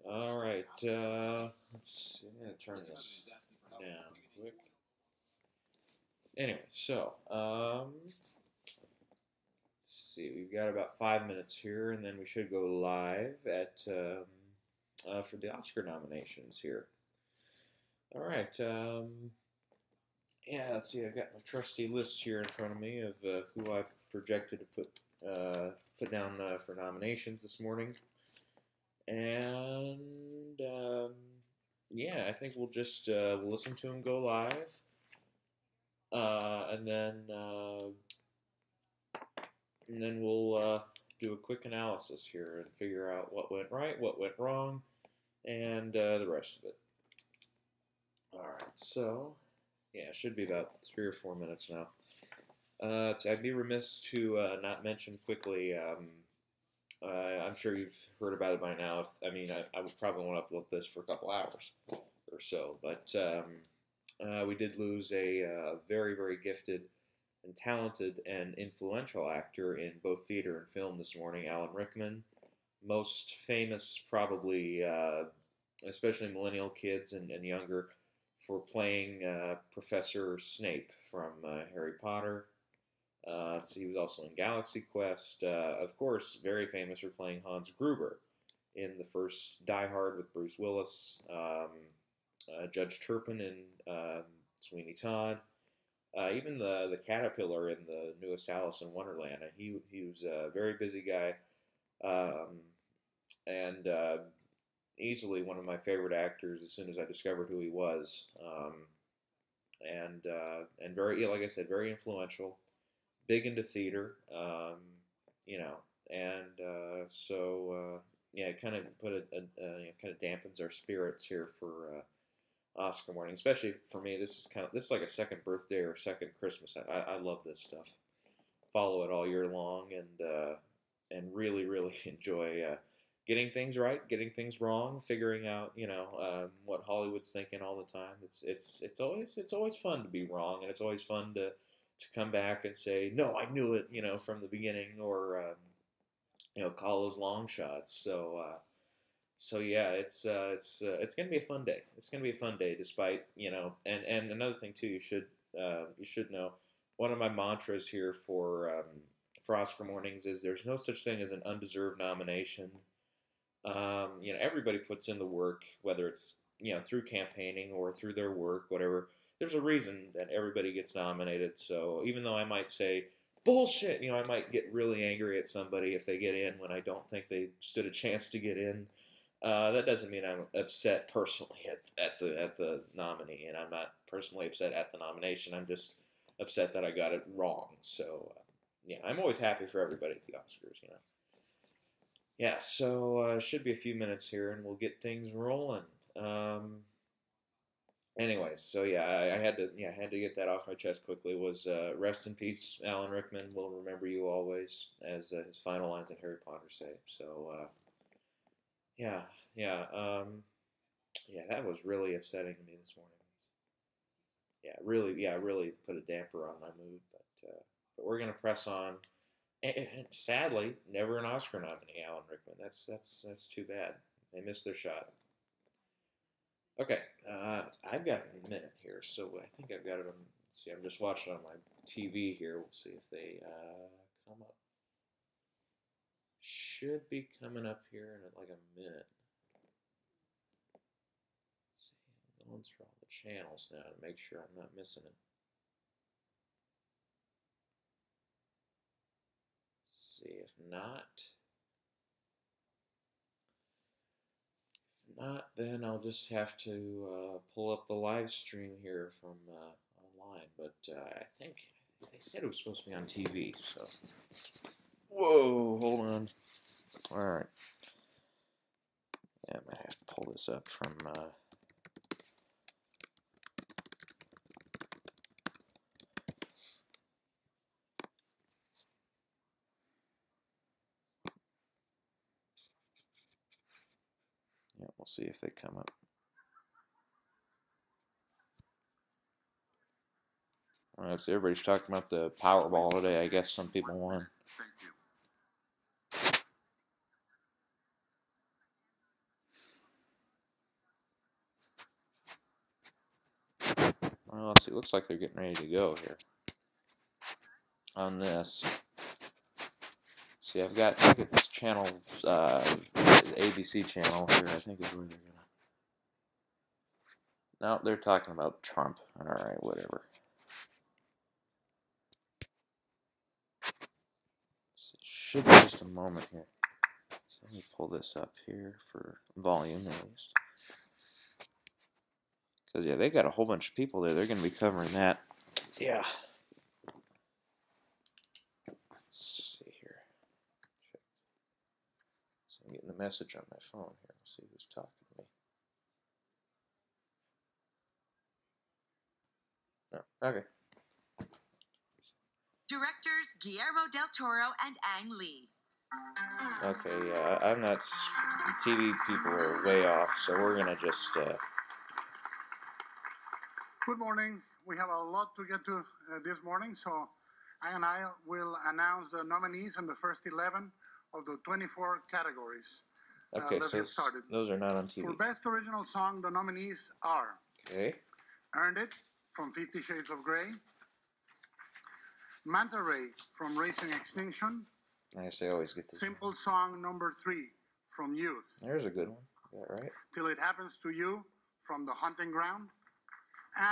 All right. Let's see. I'm gonna turn this down quick. Anyway, let's see. We've got about 5 minutes here, and then we should go live at for the Oscar nominations here. All right. Yeah. Let's see. I've got my trusty list here in front of me of who I projected to put down for nominations this morning. And yeah, I think we'll just listen to him go live, and then we'll do a quick analysis here and figure out what went right, what went wrong, and the rest of it. All right, so yeah, it should be about 3 or 4 minutes now. I'd be remiss to not mention quickly. I'm sure you've heard about it by now. I would probably want to upload this for a couple hours or so, but we did lose a very, very gifted and talented and influential actor in both theater and film this morning, Alan Rickman. Most famous, probably, especially millennial kids and younger, for playing Professor Snape from Harry Potter. He was also in Galaxy Quest. Of course, very famous for playing Hans Gruber in the first Die Hard with Bruce Willis. Judge Turpin in Sweeney Todd. Even the caterpillar in the newest Alice in Wonderland. He was a very busy guy, and easily one of my favorite actors as soon as I discovered who he was. And very, like I said, very influential. Big into theater, you know, and yeah, it kind of kind of dampens our spirits here for Oscar morning, especially for me. This is like a second birthday or second Christmas. I love this stuff. Follow it all year long, and really really enjoy getting things right, getting things wrong, figuring out what Hollywood's thinking all the time. It's always fun to be wrong, and it's always fun to come back and say, no, I knew it, from the beginning, or call those long shots. So yeah, it's gonna be a fun day. It's gonna be a fun day, despite and another thing too, you should know, one of my mantras here for Oscar mornings is there's no such thing as an undeserved nomination. Everybody puts in the work, whether it's through campaigning or through their work, whatever. There's a reason that everybody gets nominated. So even though I might say bullshit, I might get really angry at somebody if they get in when I don't think they stood a chance to get in. That doesn't mean I'm upset personally at the nominee, and I'm not personally upset at the nomination. I'm just upset that I got it wrong. So yeah, I'm always happy for everybody at the Oscars. Yeah, so should be a few minutes here, and we'll get things rolling. Anyways, so yeah, I had to get that off my chest quickly. Was rest in peace, Alan Rickman. We'll remember you always, as his final lines in Harry Potter say. So yeah, yeah, yeah, that was really upsetting to me this morning. Yeah, really put a damper on my mood. But we're gonna press on. And sadly, never an Oscar nominee, Alan Rickman. That's too bad. They missed their shot. Okay, I've got a minute here, so I think I've got it on. Let's see, I'm just watching on my TV here. We'll see if they come up. Should be coming up here in like a minute. Let's see, I'm going through all the channels now to make sure I'm not missing it. Let's see, if not, then I'll just have to pull up the live stream here from online. But I think they said it was supposed to be on TV. So, whoa, hold on. All right. Yeah, I might have to pull this up from. Yeah, we'll see if they come up. All right, so everybody's talking about the Powerball today. I guess some people won. Thank you. Well, let's see. Looks like they're getting ready to go here on this. Let's see, I've got, look at this channel, ABC channel here, I think is where they're gonna. No, they're talking about Trump. All right, whatever. Should be just a moment here. So let me pull this up here for volume at least. Because, yeah, they got a whole bunch of people there. They're going to be covering that. Yeah. Let's see here. So I'm getting a message on my phone here. Let's see who's talking to me. No. Okay. Directors Guillermo del Toro and Ang Lee. Okay, yeah, I'm not. The TV people are way off, so we're going to just. Good morning. We have a lot to get to this morning, so I will announce the nominees in the first 11 of the 24 categories. Okay, let's so get started. Those are not on TV. For Best Original Song, the nominees are Okay. Earned It from 50 Shades of Grey, Manta Ray from Racing Extinction, I guess I always get this. Simple Song number 3 from Youth, There's a good one. Is that right? Till It Happens to You from The Hunting Ground,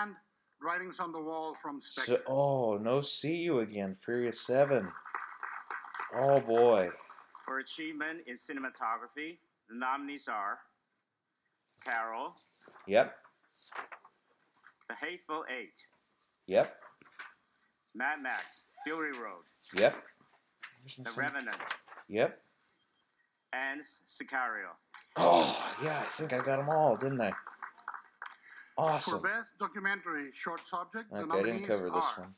and Writings on the Wall from Spectre. So, oh, no See You Again, Furious 7. Oh, boy. For achievement in cinematography, the nominees are Carol, Yep. The Hateful Eight, Yep. Mad Max, Fury Road, Yep. The Revenant, Yep. and Sicario. Oh, yeah, I think I got them all, didn't I? For Awesome. Best Documentary Short Subject, the Okay, I nominees didn't cover this are one.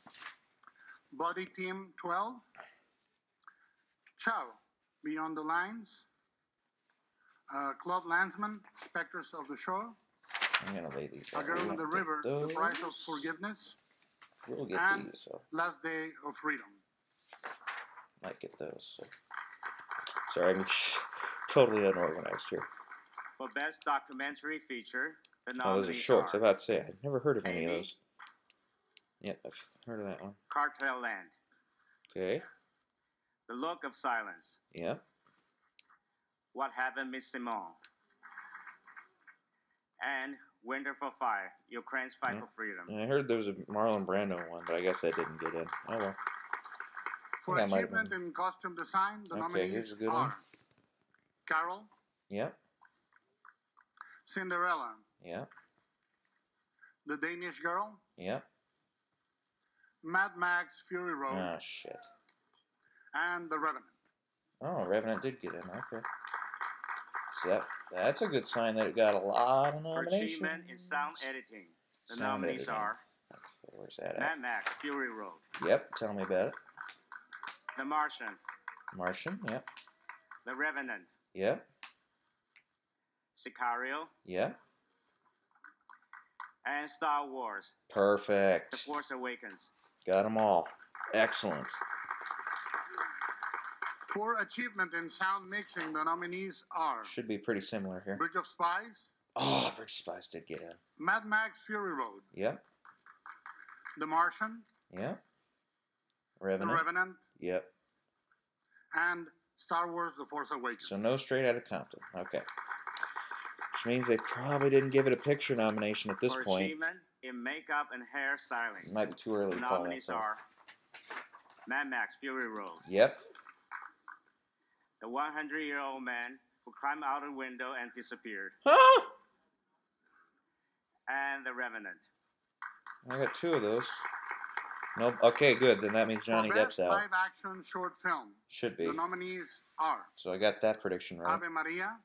Body Team 12, Chow, Beyond the Lines, Club Landsman, Spectres of the Shore, I'm going to lay these A out. Girl We in won't the get River, The Price of those. Forgiveness, We'll get and these, so Last Day of Freedom. might get those. So. Sorry, I'm totally unorganized here. For Best Documentary Feature, the Oh, those are nominees shorts. I are was about to say, I've never heard of any of Amy. those. Yep, I've heard of that one. Cartel Land, Okay. The Look of Silence, Yep. What Happened Miss Simone, and Winter for Fire, Ukraine's Fight for Freedom. And I heard there was a Marlon Brando one, but I guess that didn't get in. Oh well. For Yeah, I might have Achievement in Costume Design, the Okay, here's nominees a good one. are Carol, Yep. Cinderella, Yep. The Danish Girl, Yep. Mad Max Fury Road, Ah, shit. and The Revenant. Oh, Revenant did get in. Okay. So that's a good sign that it got a lot of For nominations. achievement in sound editing, the Sound nominees editing. are Okay, where's that at? Mad Max, Fury Road, Yep. Tell me about it. The Martian, Martian. Yep. The Revenant, Yep. Sicario, Yep. and Star Wars, The Perfect. Force Awakens. Got them all. Excellent. For Achievement in Sound Mixing, the nominees are Should be pretty similar here. Bridge of Spies, Oh, British Spies did get in. Mad Max Fury Road, Yep. The Martian, Yep. The Revenant. Revenant, Yep. and Star Wars The Force Awakens. So no Straight Outta Compton. Okay. Which means they probably didn't give it a picture nomination at this For point. achievement in makeup and hair styling, It might be too early the to call that. nominees though. are Mad Max, Fury Road, Yep. The 100-Year-Old Man Who Climbed Out a Window and Disappeared, Huh? and The Revenant. I got two of those. Nope. Okay, good. Then that means Johnny For Depp's Best out. Live Action Short Film, Should be. the nominees are So I got that prediction right. Ave Maria,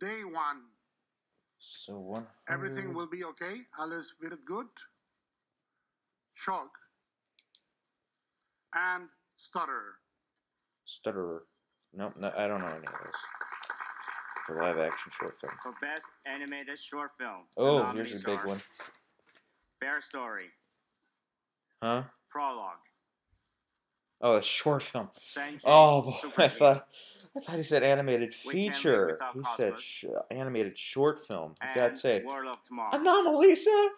Day One, So 100. Everything Will Be Okay, Alice Wird Good, Shock, and Stutterer. Stutterer. Nope, no, I don't know any of those. For live action short film. For Best Animated Short Film, the Oh, nominees here's a big are one. Bear Story, Huh? Prologue, Oh, a short film. Saint James Oh, boy. Super I League, thought he said animated We Can't Live feature. Without He said Cosmos, animated short film. For and God's sake. World of Tomorrow. Anomalisa?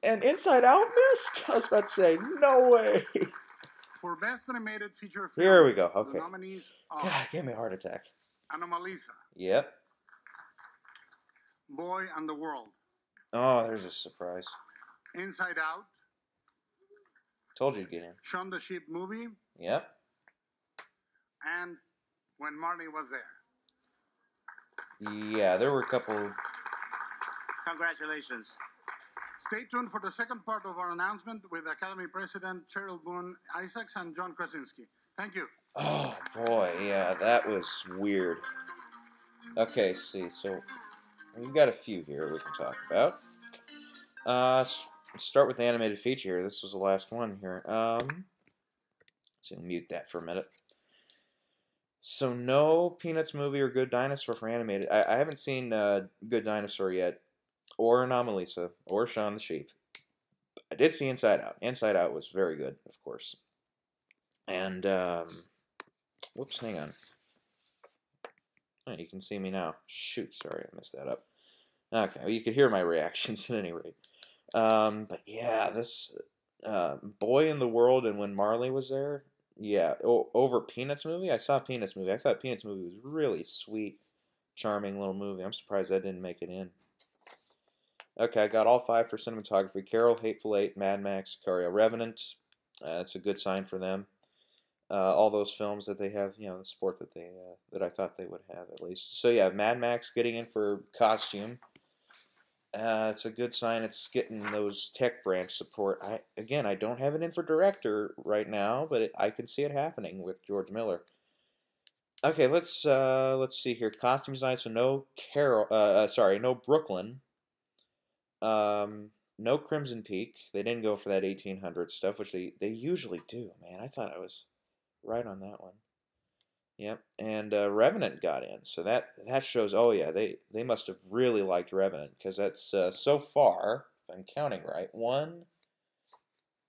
And Inside Out missed? I was about to say, no way. For Best Animated Feature Film, Here we go. the Okay. nominees are God, gave me a heart attack. Anomalisa, Yep. Boy and the World, Oh, there's a surprise. Inside Out, Told you to get in. Shaun the Sheep Movie, Yep. and When Marnie Was There. Yeah, there were a couple. Congratulations. Stay tuned for the second part of our announcement with Academy President Cheryl Boone Isaacs and John Krasinski. Thank you. Oh, boy. Yeah, that was weird. Okay, see. So, we've got a few here we can talk about. Let's start with the animated feature here. This was the last one here. So mute that for a minute. So no Peanuts movie or Good Dinosaur for animated. I haven't seen Good Dinosaur yet, or Anomalisa, or Shaun the Sheep. I did see Inside Out. Inside Out was very good, of course. And, whoops, hang on. Oh, you can see me now. Shoot, sorry, I messed that up. Okay, well, you could hear my reactions at any rate. But yeah, this Boy in the World and When Marley Was There, yeah, over Peanuts movie. I saw Peanuts movie. I thought Peanuts movie was really sweet, charming little movie. I'm surprised that didn't make it in. Okay, I got all 5 for cinematography. Carol, Hateful Eight, Mad Max, Sicario, Revenant. That's a good sign for them. All those films that they have, you know, the support that they that I thought they would have at least. So yeah, Mad Max getting in for costume. It's a good sign. It's getting those tech branch support. I don't have it in for director right now, but I can see it happening with George Miller. Okay, let's see here. Costume design. So no no Brooklyn. No Crimson Peak. They didn't go for that 1800 stuff, which they usually do. Man, I thought I was right on that one. Yep, and Revenant got in, so that shows. Oh yeah, they must have really liked Revenant, because that's so far, if I'm counting right, 1,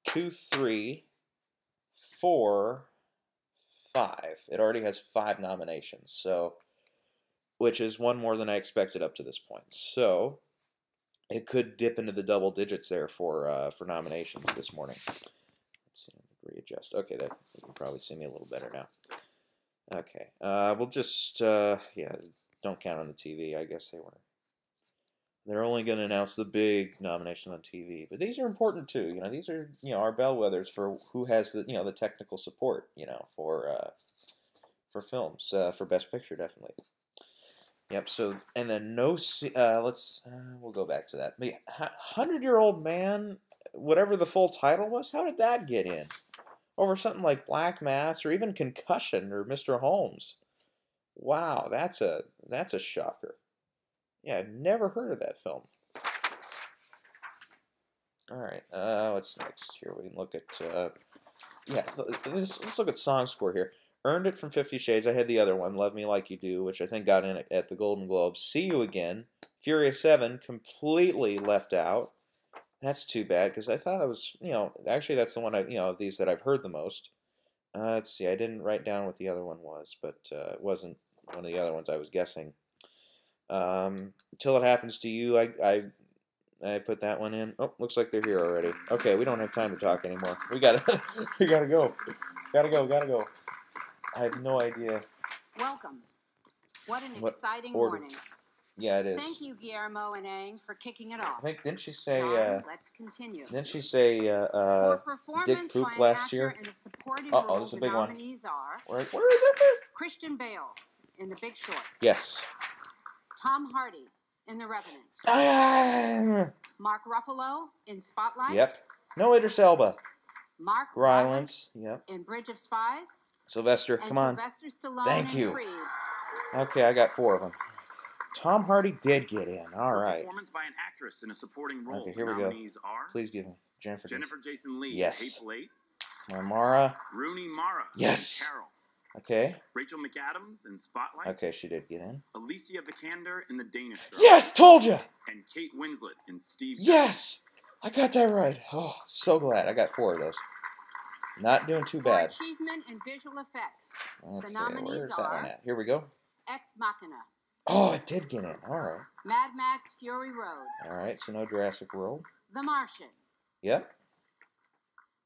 2, 3, 4, 5. It already has 5 nominations, so which is one more than I expected up to this point. So it could dip into the double digits there for nominations this morning. Let's see, readjust. Okay, that you can probably see me a little better now. Okay, we'll just, yeah, don't count on the TV. I guess they're only going to announce the big nomination on TV. But these are important, too. You know, these are, you know, our bellwethers for who has the, you know, the technical support, you know, for films, for Best Picture, definitely. Yep, so, and then we'll go back to that. But 100-Year-Old Man, whatever the full title was, how did that get in? Over something like Black Mass or even Concussion or Mr. Holmes. Wow, that's a shocker. Yeah, I've never heard of that film. All right, what's next here? We can look at let's look at song score here. Earned It from 50 Shades. I had the other one, Love Me Like You Do, which I think got in at the Golden Globes. See You Again. Furious 7 completely left out. That's too bad, because I thought it was, you know, actually that's the one, of these that I've heard the most. Let's see, I didn't write down what the other one was, but it wasn't one of the other ones I was guessing. Till It Happens to You, I put that one in. Oh, looks like they're here already. Okay, we don't have time to talk anymore. We gotta go. Gotta go. I have no idea. Welcome. What an exciting order. morning. Yeah, it is. Thank you, Guillermo and Ang, for kicking it off. I think, didn't she say, John, let's continue. didn't she say, For performance Dick Poop by an last actor year? in a supporting This role, is a the big one. nominees are Where is it? Christian Bale in The Big Short, Yes. Tom Hardy in The Revenant, Mark Ruffalo in Spotlight, Yep. No Idris Elba. Mark Rylance. Yep. in Bridge of Spies, Sylvester, and come on. Sylvester Stallone Thank in you. Creed. Okay, I got 4 of them. Tom Hardy did get in. All right. Performance by an actress in a supporting role. Okay, here we go. Nominees are Please give me Jennifer Jason Leigh, Yes. Hateful Eight, Mara. Rooney Mara, Yes. in Carol, Okay. Rachel McAdams in Spotlight, Okay, she did get in. Alicia Vikander in The Danish Girl, Yes, told you. and Kate Winslet in Steve. Yes, I got that right. Oh, so glad. I got 4 of those. Not doing too For bad. achievement in visual effects, Okay, the nominees where's that one are at? Here we go. Ex Machina, Oh, it did get in. All right. Mad Max Fury Road, All right, so no Jurassic World. The Martian, Yep.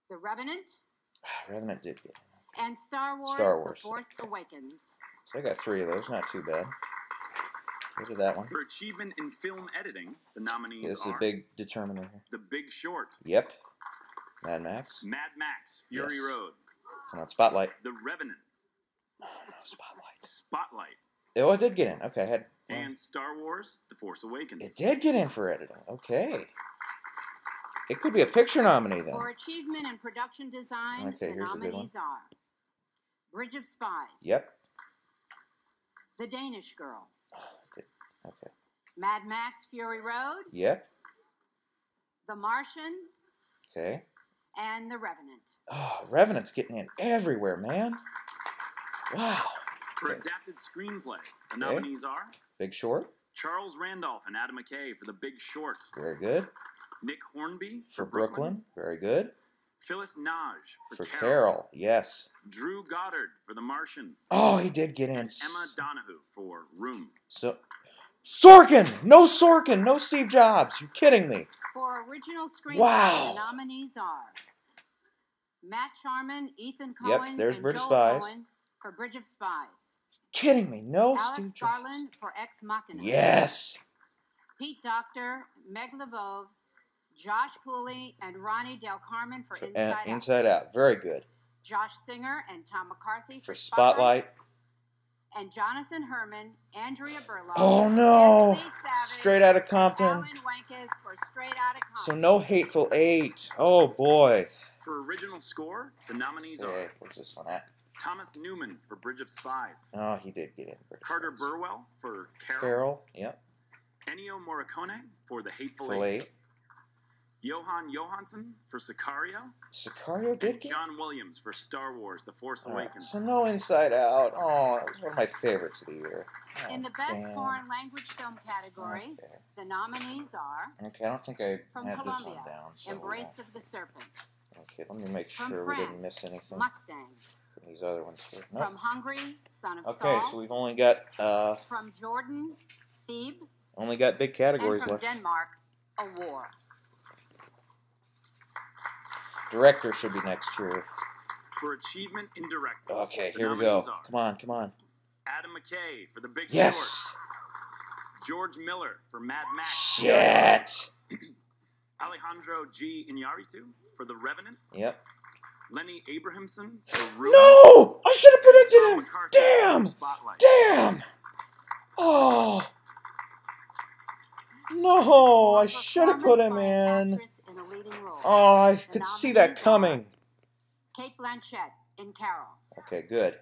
The Revenant, Revenant did get in. and Star Wars, Star Wars, The Force okay. Awakens. So I got 3 of those. Not too bad. Look at that one. For achievement in film editing, the nominees Okay, this is are a big determiner here. The Big Short, Yep. Mad Max. Mad Max, Fury Yes. Road, Come on, Spotlight. The Revenant, Spotlight. Spotlight, Oh, it did get in. Okay, I had. Well, and Star Wars, The Force Awakens. it did get in for editing. Okay. It could be a picture nominee then. For achievement in production design, Okay, the here's a good nominees are Bridge of Spies, Yep. The Danish Girl, Okay. Mad Max Fury Road, Yep. The Martian, Okay. and The Revenant. Oh, Revenant's getting in everywhere, man. Wow. For Okay. adapted screenplay, the nominees are Big Short. Charles Randolph and Adam McKay for The Big Short, Very good. Nick Hornby For Brooklyn. Very good. Phyllis Nage For Carol, Carol. Yes. Drew Goddard for The Martian, Oh, he did get in. and Emma Donoghue for Room. So, Sorkin! No Sorkin! No Steve Jobs! You're kidding me. For original screenplay, Wow. the nominees are Matt Charman, Ethan Cohen, there's and Bridge of Joel Spies. Cohen for Bridge of Spies. Kidding me. No Alex Steve Jobs. Garland for Ex Machina. Yes. Pete Docter, Meg Levove, Josh Cooley, and Ronnie Del Carmen for Inside Out. Inside Out. Very good. Josh Singer and Tom McCarthy For for Spotlight. Spotlight. And Jonathan Herman, Andrea Berlow, Oh, no. Destiny Savage, Straight Outta and Compton. Alan Wankus for Straight Outta So Compton. no Hateful Eight. Oh, boy. For original score, the nominees Okay, are where's this one at? Thomas Newman for Bridge of Spies, Oh, he did get in. Carter Burwell for Carol, Carol. Yep. Ennio Morricone for The Hateful Full Eight, 8. Johan Johansson for Sicario, Sicario did and get John Williams for Star Wars: The Force All right, Awakens. so no Inside Out. Oh, that was one of my favorites of the year. Oh, In the Best damn. Foreign Language Film category, Okay. the nominees are Okay, I don't think I from had this Colombia, one down. So Embrace of the Serpent. Okay, let me make From sure we didn't miss France, anything Mustang. from these other ones here. Nope. From Hungary, Son of Okay, Saul. so we've only got From Jordan, Thebe. big And categories from left. Denmark, A War. Director should be next year. For achievement in directing, Okay, the here we go. nominees are Come on, come on. Adam McKay for The Big Yes. Short, George Miller for Mad Max, Shit. Alejandro G. Iñárritu for The Revenant, Yep. Lenny Abrahamson for Room, No! I should have predicted Tom him. McCarthy Damn. for Spotlight. Damn. Oh. No, I should have put him Performance by an in. actress in a leading role. Oh, I The could see that nominees coming. Kate Blanchett in Carol. Okay, good.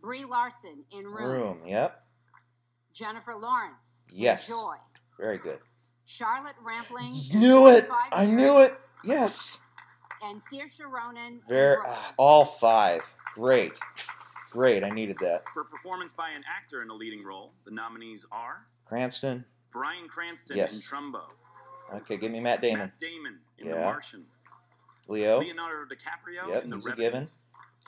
Brie Larson in Room. Yep. Jennifer Lawrence Yes. in Joy. Very good. Charlotte Rampling in Knew it. 25 I Years, knew it. Yes. And Saoirse Ronan Very. in Brooklyn. All 5. Great. Great. I needed that. For performance by an actor in a leading role, the nominees are Cranston. Bryan Cranston Yes. in Trumbo, Okay, give me Matt Damon. Matt Damon in The Yeah. Martian, Leo. Leonardo DiCaprio Yep, in The he's a Revenant, given.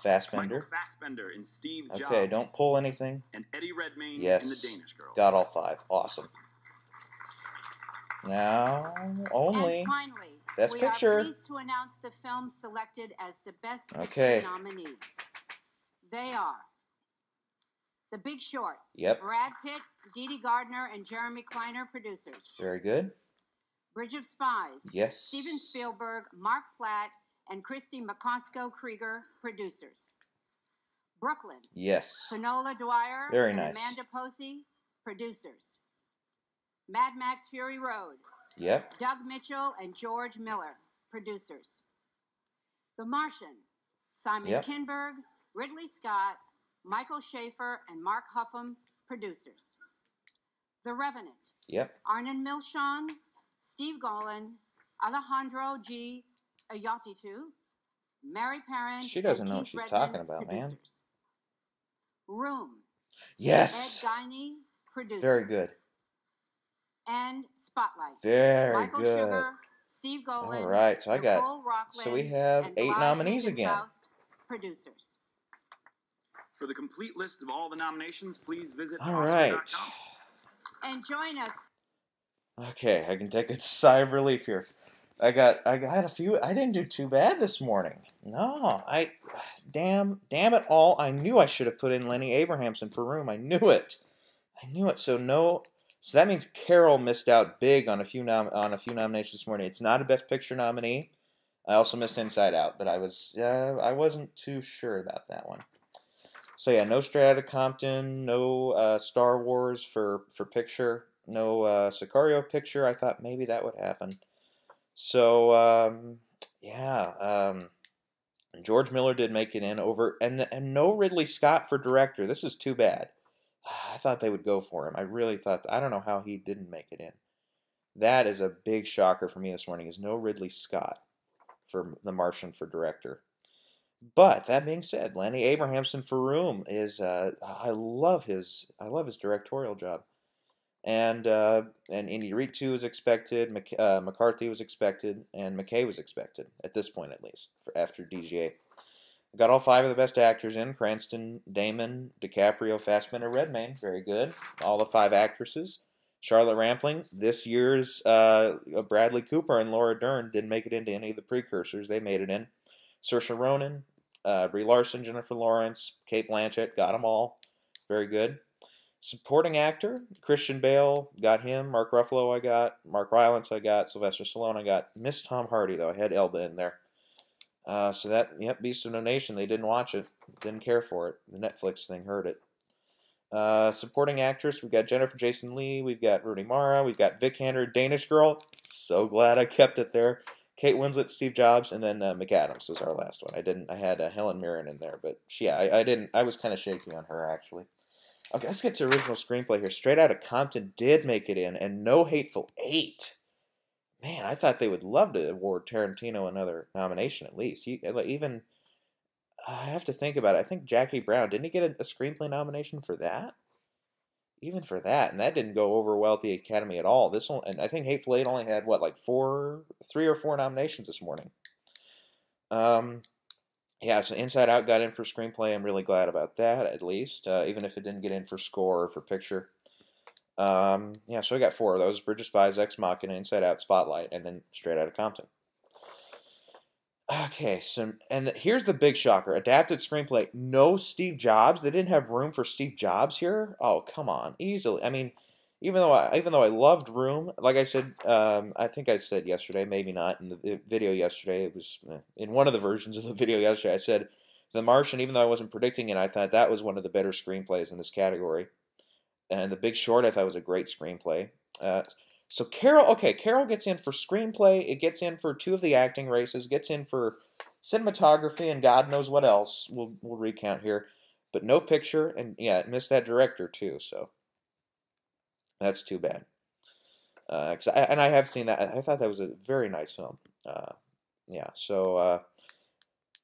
Fassbender. Michael Fassbender in Steve Jobs, Okay, don't pull anything. and Eddie Redmayne Yes. in The Danish Girl. Got all 5. Awesome. Now, only. And finally, Best we Picture. are pleased to announce the films selected as the Best Picture Okay. nominees. They are The Big Short. Yep. Brad Pitt, Didi Gardner, and Jeremy Kleiner, producers. Very good. Bridge of Spies. Yes. Steven Spielberg, Mark Platt, and Christy McCosco Krieger, producers. Brooklyn. Yes. Finola Dwyer Very and nice. Amanda Posey, producers. Mad Max Fury Road. Yep. Doug Mitchell and George Miller, producers. The Martian. Simon Yep. Kinberg, Ridley Scott, Michael Schaefer, and Mark Huffam, producers. The Revenant. Yep. Arnon Milchan, Steve Golan, Alejandro G. Ayatitu, Mary Parent, She doesn't and know what Keith she's Redman, talking about, man. producers. Room. Yes. Ed Guiney, producer. Very good. And Spotlight. Very Michael good. Sugar, Steve Golan, All right, so I got. Nicole Rockland, So we have and 8 Blythe nominees again. Lindenfaust, producers. For the complete list of all the nominations, please visit All right. Oscar.com. And join us. Okay, I can take a sigh of relief here. I got a few. I didn't do too bad this morning. No, damn it all. I knew I should have put in Lenny Abrahamson for Room. I knew it. So that means Carol missed out big on a few nominations this morning. It's not a Best Picture nominee. I also missed Inside Out, but I wasn't too sure about that one. So yeah, no Straight Outta Compton, no Star Wars for picture, no Sicario picture. I thought maybe that would happen. So George Miller did make it in and no Ridley Scott for director. This is too bad. I thought they would go for him. I really thought. I don't know how he didn't make it in. That is a big shocker for me this morning. Is no Ridley Scott for The Martian for director. But that being said, Lenny Abrahamson for Room is. I love his directorial job. And Inarritu was expected, McCarthy was expected, and McKay was expected, at this point at least, after DGA. Got all 5 of the best actors in: Cranston, Damon, DiCaprio, Fassbender, Redmayne. Very good. All the 5 actresses. Charlotte Rampling, this year's Bradley Cooper and Laura Dern didn't make it into any of the precursors. They made it in. Saoirse Ronan, Brie Larson, Jennifer Lawrence, Cate Blanchett, got them all. Very good. Supporting actor, Christian Bale, got him. Mark Ruffalo I got. Mark Rylance I got. Sylvester Stallone I got. Missed Tom Hardy, though. I had Elba in there. So that, yep, Beast of No Nation, they didn't watch it. Didn't care for it. The Netflix thing hurt it. Supporting actress, we've got Jennifer Jason Leigh. We've got Rooney Mara. We've got Vikander, Danish Girl. So glad I kept it there. Kate Winslet, Steve Jobs, and then McAdams was our last one. I had Helen Mirren in there, but I was kind of shaky on her, actually. Okay, let's get to original screenplay here. Straight Outta Compton did make it in, and No Hateful Eight. Man, I thought they would love to award Tarantino another nomination at least. Even, I have to think about it. I think Jackie Brown, didn't he get a screenplay nomination for that? Even for that, and that didn't go over well at the Academy at all. This one, and I think Hateful Eight only had, what, like 3 or 4 nominations this morning. Yeah, so Inside Out got in for screenplay. I'm really glad about that, at least, even if it didn't get in for score or for picture. Yeah, so I got 4 of those: Bridge of Spies, Ex Machina, Inside Out, Spotlight, and then Straight Outta Compton. Okay, so here's the big shocker: adapted screenplay. No Steve Jobs. They didn't have room for Steve Jobs here. Oh, come on, easily. I mean, even though I loved Room, like I said, I think I said yesterday, maybe not in the video yesterday. It was in one of the versions of the video yesterday. I said The Martian, even though I wasn't predicting it, I thought that was one of the better screenplays in this category. And The Big Short, I thought was a great screenplay. So Carol gets in for screenplay. It gets in for 2 of the acting races. Gets in for cinematography and God knows what else. We'll recount here, but no picture. And yeah, it missed that director too. So that's too bad. And I have seen that. I thought that was a very nice film. Yeah. So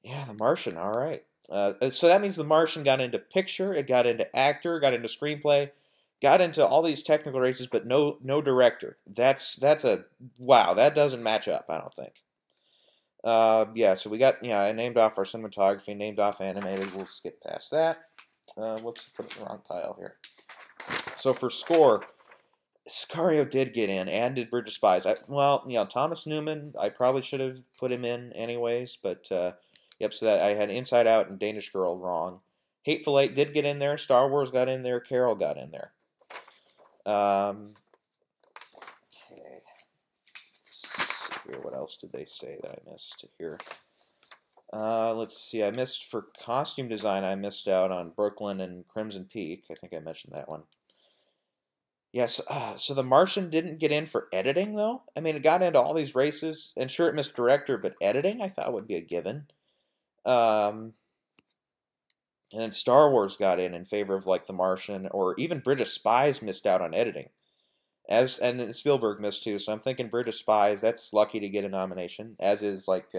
yeah, The Martian. All right. So that means The Martian got into picture. It got into actor. Got into screenplay. Got into all these technical races, but no director. That's a wow. That doesn't match up, I don't think. Yeah, so we got, I named off our cinematography, named off animated. We'll skip past that. Whoops, put it in the wrong pile here. So for score, Sicario did get in, and did Bridge of Spies. Thomas Newman, I probably should have put him in anyways, but yep. So that I had Inside Out and Danish Girl wrong. Hateful Eight did get in there. Star Wars got in there. Carol got in there. Okay. Let's see here. What else did they say that I missed here? Let's see. I missed for costume design. I missed out on Brooklyn and Crimson Peak. I think I mentioned that one. Yes. So The Martian didn't get in for editing, though. I mean, it got into all these races, and sure, it missed director, but editing I thought would be a given. And then Star Wars got in favor of like The Martian, or even Bridge of Spies missed out on editing. And then Spielberg missed too, so I'm thinking Bridge of Spies, that's lucky to get a nomination. As is like,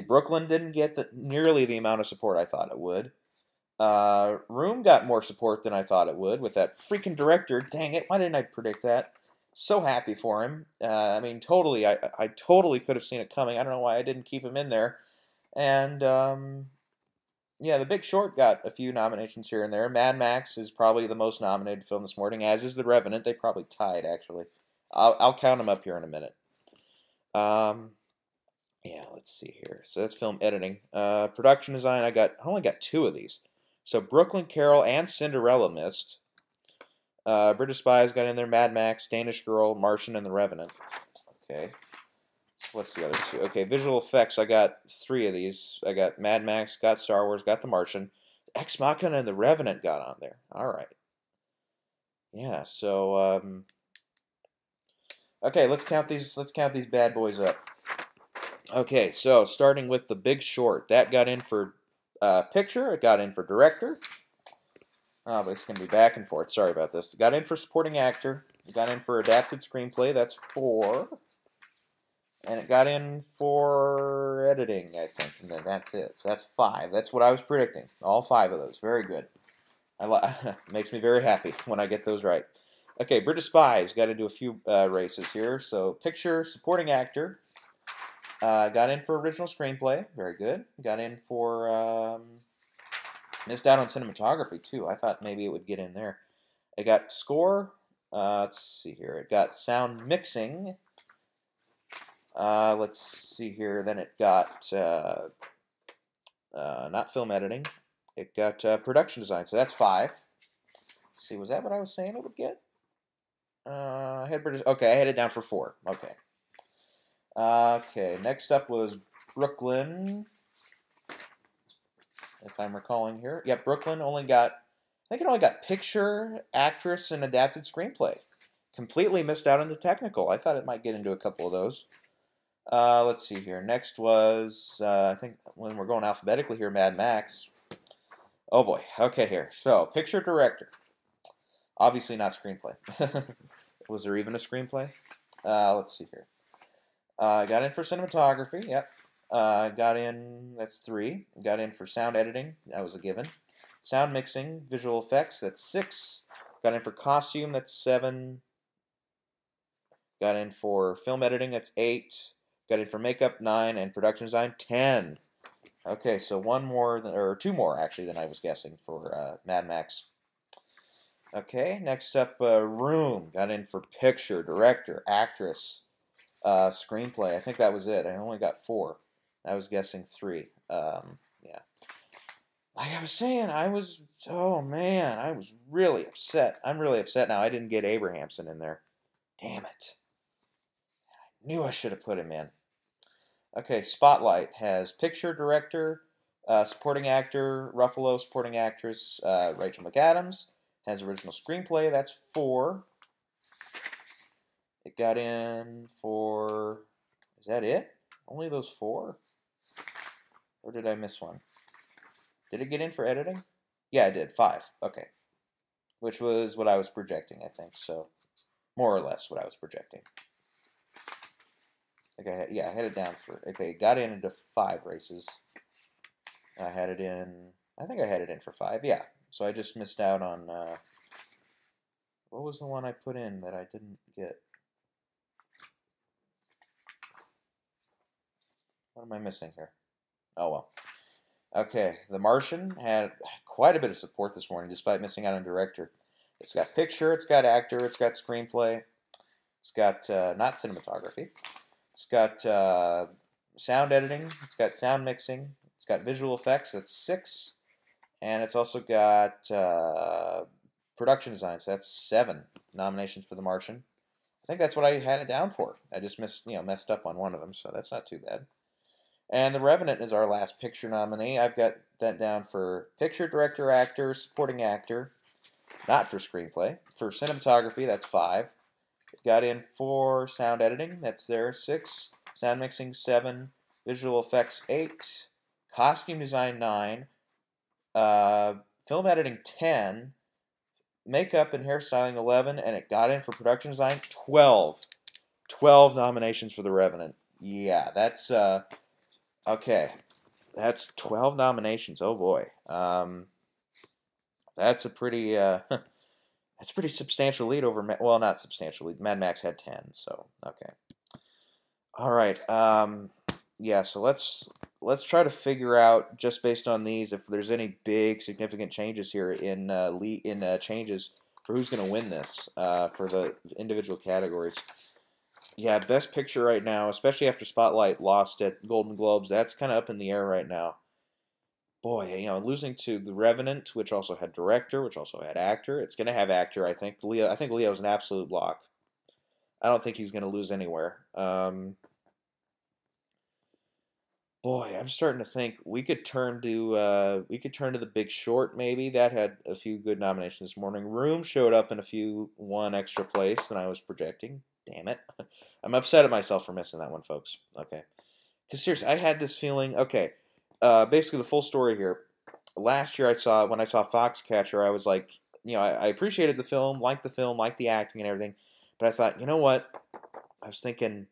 Brooklyn didn't get nearly the amount of support I thought it would. Room got more support than I thought it would with that freaking director. Dang it, why didn't I predict that? So happy for him. I mean, totally, I totally could have seen it coming. I don't know why I didn't keep him in there. And, yeah, The Big Short got a few nominations here and there. Mad Max is probably the most nominated film this morning, as is The Revenant. They probably tied, actually. I'll count them up here in a minute. Yeah, let's see here. So that's film editing. Production design, I only got 2 of these. So Brooklyn Carol and Cinderella missed. British Spies got in there. Mad Max, Danish Girl, Martian, and The Revenant. Okay. So what's the other 2? Okay, visual effects, I got 3 of these. I got Mad Max, got Star Wars, got The Martian. Ex Machina and The Revenant got on there. All right. Yeah, so okay, let's count these bad boys up. Okay, so starting with The Big Short, that got in for picture, it got in for director. Oh, but it's going to be back and forth. Sorry about this. It got in for supporting actor. It got in for adapted screenplay. That's 4. And it got in for editing, I think. And then that's it. So that's 5. That's what I was predicting. All 5 of those. Very good. Makes me very happy when I get those right. Okay, British Spies got into a few races here. So picture, supporting actor. Got in for original screenplay. Very good. Got in for... missed out on cinematography, too. I thought maybe it would get in there. It got score. Let's see here. It got sound mixing. Let's see here. Then it got not film editing. It got production design. So that's 5. Let's see, was that what I was saying it would get? I had British. Okay, I had it down for 4. Okay. Okay, next up was Brooklyn, if I'm recalling here. Yep, Brooklyn only got, I think it only got picture, actress, and adapted screenplay. Completely missed out on the technical. I thought it might get into a couple of those. Let's see here. Next was, I think when we're going alphabetically here, Mad Max. Oh boy. Okay, here. So, picture, director. Obviously not screenplay. Was there even a screenplay? Let's see here. Got in for cinematography, yep. Got in, that's 3. Got in for sound editing, that was a given. Sound mixing, visual effects, that's 6. Got in for costume, that's 7. Got in for film editing, that's 8. Got in for makeup, 9. And production design, 10. Okay, so 1 more, or 2 more actually than I was guessing for Mad Max. Okay, next up, Room. Got in for picture, director, actress, screenplay. I think that was it. I only got 4. I was guessing 3. Yeah. Like I was saying, oh man, I was really upset. I'm really upset now I didn't get Abrahamson in there. Damn it. I knew I should have put him in. Okay, Spotlight has picture, director, supporting actor, Ruffalo, supporting actress, Rachel McAdams. Has original screenplay, that's 4. It got in for, is that it? Only those 4? Or did I miss one? Did it get in for editing? Yeah, it did. 5. Okay. Which was what I was projecting, I think. So, more or less what I was projecting. Okay, yeah, I had it down for, okay, it got in into 5 races. I had it in, I think I had it in for 5, yeah. So I just missed out on, what was the one I put in that I didn't get? What am I missing here? Oh, well. Okay, The Martian had quite a bit of support this morning, despite missing out on director. It's got picture, it's got actor, it's got screenplay, it's got not cinematography, it's got sound editing, it's got sound mixing, it's got visual effects, that's 6, and it's also got production design, so that's 7 nominations for The Martian. I think that's what I had it down for. I just messed up on one of them, so that's not too bad. And The Revenant is our last picture nominee. I've got that down for picture, director, actor, supporting actor, not for screenplay. For cinematography, that's 5. It got in for sound editing, that's there, 6. Sound mixing, 7. Visual effects, 8. Costume design, 9. Film editing, 10. Makeup and hairstyling, 11. And it got in for production design, 12. 12 nominations for The Revenant. Yeah, that's... Okay, that's 12 nominations. Oh boy, that's a pretty substantial lead over. Well, not substantial lead. Mad Max had 10. So okay, all right. Yeah. So let's try to figure out, just based on these, if there's any big significant changes here in changes for who's going to win this for the individual categories. yeah, Best Picture right now, especially after Spotlight lost at Golden Globes, that's kind of up in the air right now. Boy, losing to The Revenant, which also had director, which also had actor. It's going to have actor, I think. I think Leo's an absolute lock. I don't think he's going to lose anywhere. Boy, I'm starting to think we could turn to The Big Short. Maybe that had a few good nominations this morning. Room showed up in one extra place than I was projecting. Damn it, I'm upset at myself for missing that one, folks. Okay, because seriously, I had this feeling. Okay, basically the full story here. Last year, when I saw Foxcatcher, I was like, I appreciated the film, liked the acting and everything, but I thought, you know what? I was thinking.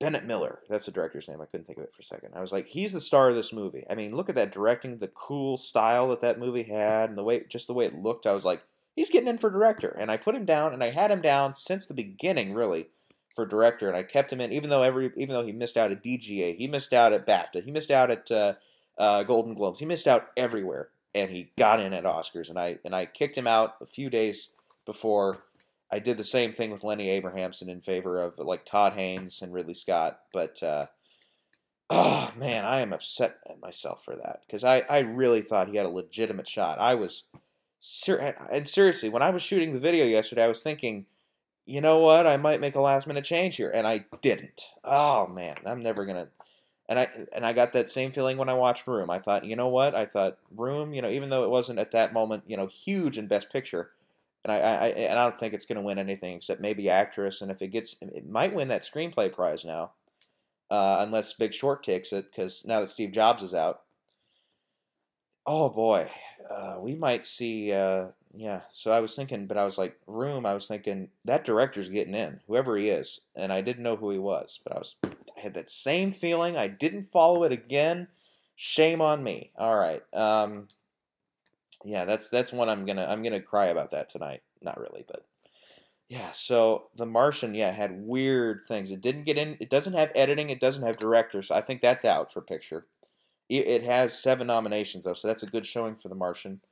Bennett Miller, that's the director's name. I couldn't think of it for a second. I was like, he's the star of this movie. I mean, look at that directing, the cool style that movie had, and just the way it looked. I was like, he's getting in for director. And I put him down, and I had him down since the beginning, really, for director. And I kept him in, even though he missed out at DGA, he missed out at BAFTA, he missed out at Golden Globes, he missed out everywhere, and he got in at Oscars. And I kicked him out a few days before. I did the same thing with Lenny Abrahamson in favor of like Todd Haynes and Ridley Scott, but oh man, I am upset at myself for that because I really thought he had a legitimate shot. And seriously, when I was shooting the video yesterday, I was thinking, you know what, I might make a last minute change here, and I didn't. Oh man, I'm never gonna. And I got that same feeling when I watched Room. I thought, you know what, Room, even though it wasn't at that moment, huge in Best Picture. And I don't think it's going to win anything except maybe actress. And if it might win that screenplay prize now, unless Big Short takes it, because now that Steve Jobs is out. Oh boy, we might see. Yeah. So I was thinking, but I was like, Room. I was thinking that director's getting in, whoever he is, and I didn't know who he was, but I had that same feeling. I didn't follow it again. Shame on me. All right. Yeah, that's one I'm gonna cry about that tonight. Not really, but yeah. So The Martian, had weird things. It didn't get in. It doesn't have editing. It doesn't have director. So I think that's out for picture. It has 7 nominations though, so that's a good showing for The Martian.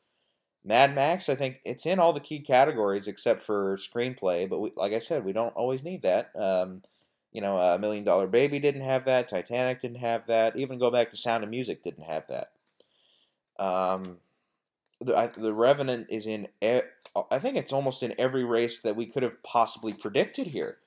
Mad Max, I think it's in all the key categories except for screenplay. But like I said, we don't always need that. $1 Million Baby didn't have that. Titanic didn't have that. Even go back to Sound of Music didn't have that. The Revenant is in. I think it's almost in every race that we could have possibly predicted here.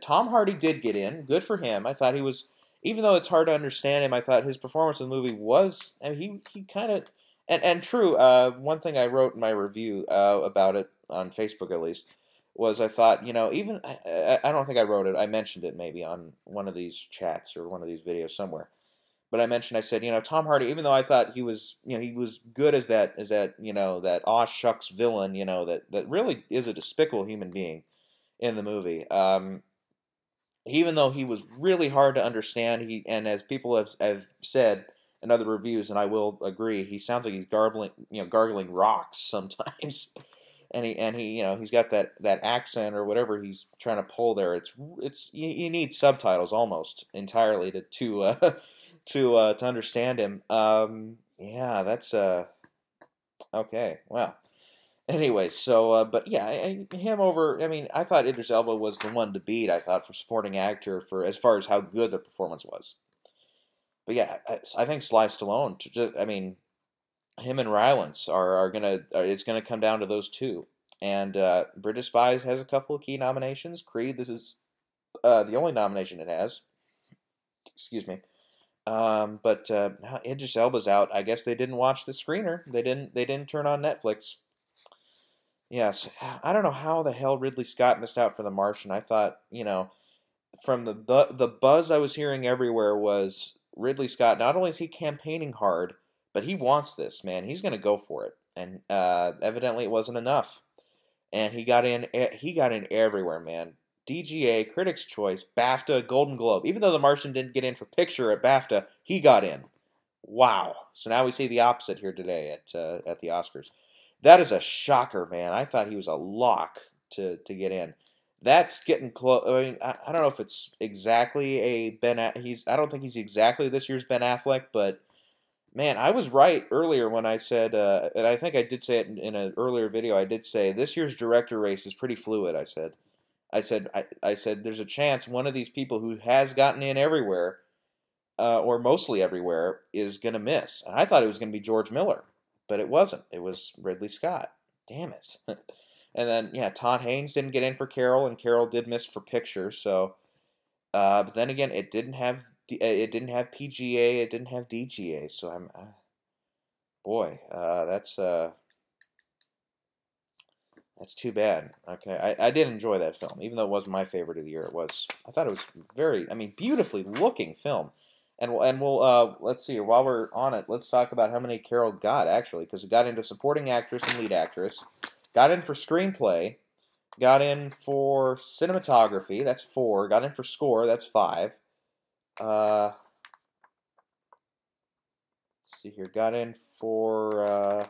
Tom Hardy did get in. Good for him. I thought he was, even though it's hard to understand him, I thought his performance in the movie was. I mean, he kind of and true. One thing I wrote in my review about it on Facebook at least was I thought even I don't think I wrote it. I mentioned it maybe on one of these chats or one of these videos somewhere. But I said, Tom Hardy, even though I thought he was, he was good as that, that aw shucks villain, that really is a despicable human being in the movie. Even though he was really hard to understand, and as people have said in other reviews, and I will agree, he sounds like he's gargling rocks sometimes. And he's got that accent or whatever he's trying to pull there. It's you need subtitles almost entirely to understand him. Yeah, that's okay. Well, anyway, so but yeah, him over. I mean, I thought Idris Elba was the one to beat. I thought for supporting actor for as far as how good the performance was. But yeah, I think Sly Stallone. Him and Rylance are gonna. It's gonna come down to those two. And British Spies has a couple of key nominations. Creed, this is the only nomination it has. Excuse me. But now Idris Elba's out. I guess they didn't watch the screener. They didn't turn on Netflix. Yes, I don't know how the hell Ridley Scott missed out for The Martian. I thought, from the buzz I was hearing everywhere was Ridley Scott. Not only is he campaigning hard, but he wants this, man. He's going to go for it. And evidently it wasn't enough. And he got in everywhere, man. DGA, Critics' Choice, BAFTA, Golden Globe. Even though The Martian didn't get in for picture at BAFTA, he got in. Wow. So now we see the opposite here today at the Oscars. That is a shocker, man. I thought he was a lock to get in. That's getting close. I mean, I don't know if it's exactly a Ben. I don't think he's exactly this year's Ben Affleck, but man, I was right earlier when I said, and I think I did say it in an earlier video. I did say this year's director race is pretty fluid. I said. I said there's a chance one of these people who has gotten in everywhere, or mostly everywhere, is going to miss. And I thought it was going to be George Miller, but it wasn't. It was Ridley Scott. Damn it. And then, yeah, Todd Haynes didn't get in for Carol, and Carol did miss for Picture. So, but then again, it didn't have PGA, it didn't have DGA. So I'm, boy, that's too bad. Okay, I did enjoy that film, even though it wasn't my favorite of the year. I thought it was very, I mean, beautifully looking film. And we'll let's see here. While we're on it, let's talk about how many Carol got actually, because it got into supporting actress and lead actress, got in for screenplay, got in for cinematography. That's 4. Got in for score. That's 5. Let's see here. Got in for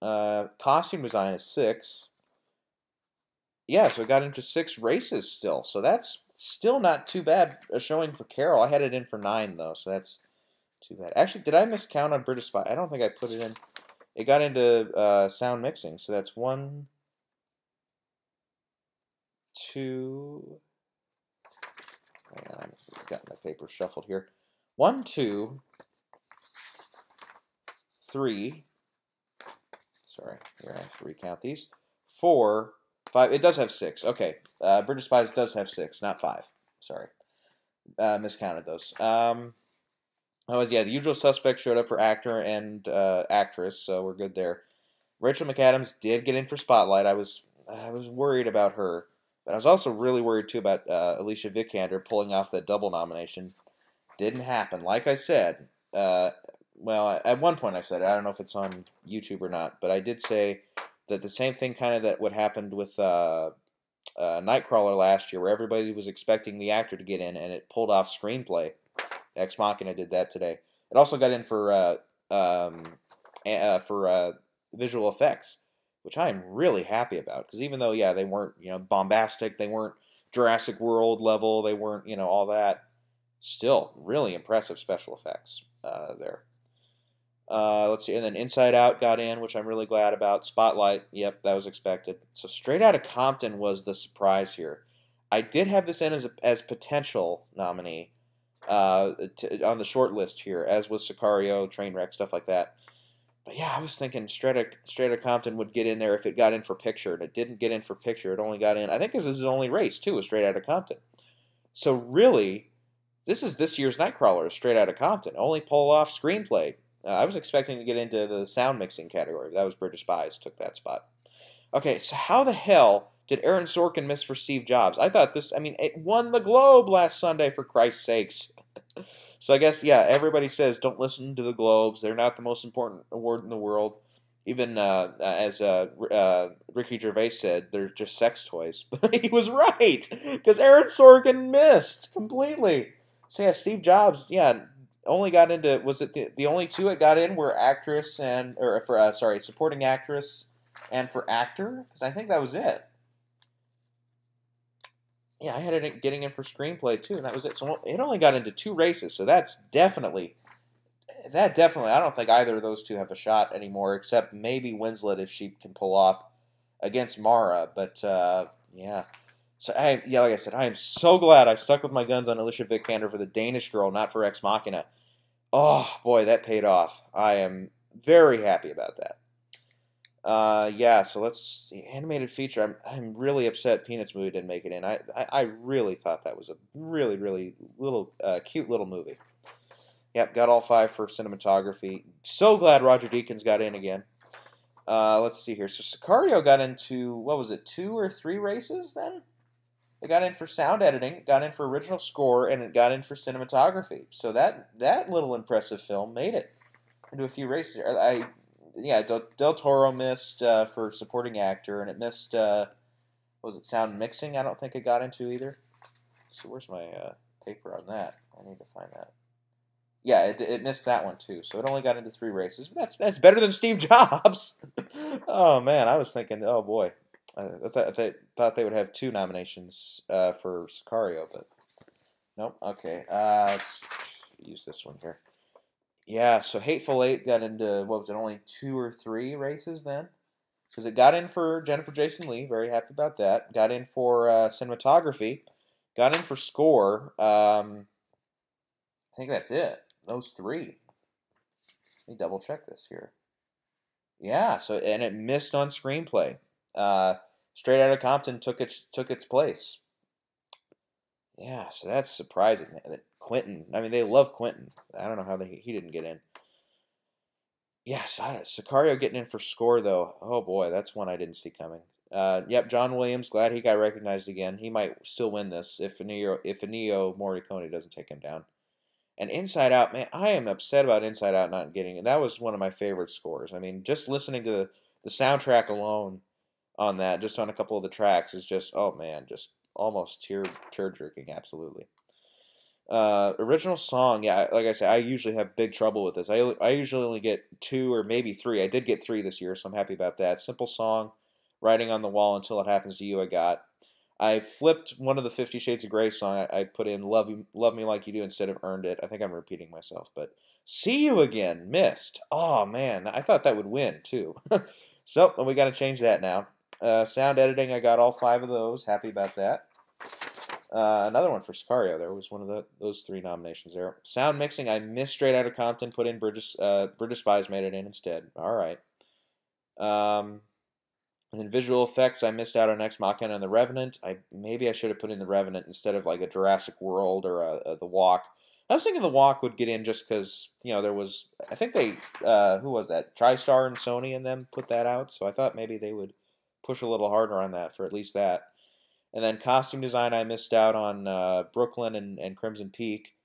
costume design is 6. Yeah, so it got into 6 races still. So that's still not too bad a showing for Carol. I had it in for 9, though, so that's too bad. Actually, did I miscount on British Spy? I don't think I put it in. It got into sound mixing, so that's 1, 2... Hang on, I've got my paper shuffled here. 1, 2, 3... Sorry, here I have to recount these. 4, 5. It does have 6. Okay, British Spies does have 6, not 5. Sorry, miscounted those. Yeah, The Usual Suspects showed up for actor and actress, so we're good there. Rachel McAdams did get in for Spotlight. I was worried about her, but I was also really worried too about Alicia Vikander pulling off that double nomination. Didn't happen. Like I said. Well, at one point I said it. I don't know if it's on YouTube or not, but I did say that the same thing kind of that what happened with Nightcrawler last year, where everybody was expecting the actor to get in, and it pulled off screenplay. Ex Machina did that today. It also got in for visual effects, which I am really happy about, because even though, yeah, they weren't, bombastic, they weren't Jurassic World level, they weren't, all that, still really impressive special effects there. Let's see, and then Inside Out got in, which I'm really glad about. Spotlight, yep, that was expected. So Straight Outta Compton was the surprise here. I did have this in as potential nominee on the short list here, as was Sicario, Trainwreck, stuff like that. But yeah, I was thinking Straight Outta Compton would get in there if it got in for Picture, and it didn't get in for Picture. It only got in, I think this is his only race, too, was Straight Outta Compton. So really, this is this year's Nightcrawler, Straight Outta Compton. Only pull off screenplay. I was expecting to get into the sound mixing category. That was British Spies, took that spot. Okay, so how the hell did Aaron Sorkin miss for Steve Jobs? I thought it won the Globe last Sunday, for Christ's sakes. So I guess, yeah, everybody says don't listen to the Globes. They're not the most important award in the world. Even as Ricky Gervais said, they're just sex toys. But he was right, because Aaron Sorkin missed completely. So yeah, Steve Jobs, yeah, only got into, was it the only 2 it got in were actress and, supporting actress and for actor? Because I think that was it. Yeah, I had it getting in for screenplay too, and that was it. So it only got into 2 races, so that definitely, I don't think either of those 2 have a shot anymore, except maybe Winslet if she can pull off against Mara. But yeah. So, like I said, I am so glad I stuck with my guns on Alicia Vikander for The Danish Girl, not for Ex Machina. Oh, boy, that paid off. I am very happy about that. Yeah, so let's see. Animated feature. I'm really upset Peanuts movie didn't make it in. I really thought that was a really, really cute little movie. Yep, got all 5 for cinematography. So glad Roger Deakins got in again. Let's see here. So Sicario got into, what was it, 2 or 3 races then? It got in for sound editing, it got in for original score, and it got in for cinematography. So that little impressive film made it into a few races. Del Toro missed for supporting actor, and it missed, was it sound mixing? I don't think it got into either. So where's my paper on that? I need to find that. Yeah, it missed that one too. So it only got into 3 races. But that's better than Steve Jobs. Oh man, I was thinking, oh boy. I thought they would have 2 nominations for Sicario, but nope. Okay, let's use this one here. Yeah, so Hateful Eight got into, what was it, only 2 or 3 races then? because it got in for Jennifer Jason Leigh. Very happy about that. Got in for cinematography. Got in for score. I think that's it. Those three. Let me double check this here. Yeah. So and it missed on screenplay. Straight Outta Compton took its place. Yeah. So that's surprising that Quentin. I mean, they love Quentin. I don't know how he didn't get in. Yes, Sicario getting in for score, though. Oh, boy, that's one I didn't see coming. Yep, John Williams, glad he got recognized again. He might still win this if Ennio Morricone doesn't take him down. And Inside Out, man, I am upset about Inside Out not getting it. That was one of my favorite scores. I mean, just listening to the soundtrack alone on that, just on a couple of the tracks, is just, oh, man, just almost tear-jerking, absolutely. Original song, yeah, like I said, I usually have big trouble with this. I usually only get 2 or maybe 3. I did get 3 this year, so I'm happy about that. Simple Song, Writing on the Wall, Until It Happens to You, I got. I flipped one of the 50 Shades of Grey song. I put in Love Me Like You Do instead of Earned It. I think I'm repeating myself, but See You Again, missed. Oh, man, I thought that would win, too. So, we got to change that now. Sound editing, I got all 5 of those. Happy about that. Another one for Sicario. There was one of those 3 nominations there. Sound mixing, I missed Straight Outta Compton. Put in Bridge of Spies, made it in instead. All right. And then visual effects, I missed out on Ex Machina and The Revenant. Maybe I should have put in The Revenant instead of like a Jurassic World or The Walk. I was thinking The Walk would get in just because there was. I think they who was that? TriStar and Sony and them put that out. So I thought maybe they would push a little harder on that for at least that. And then costume design, I missed out on Brooklyn and Crimson Peak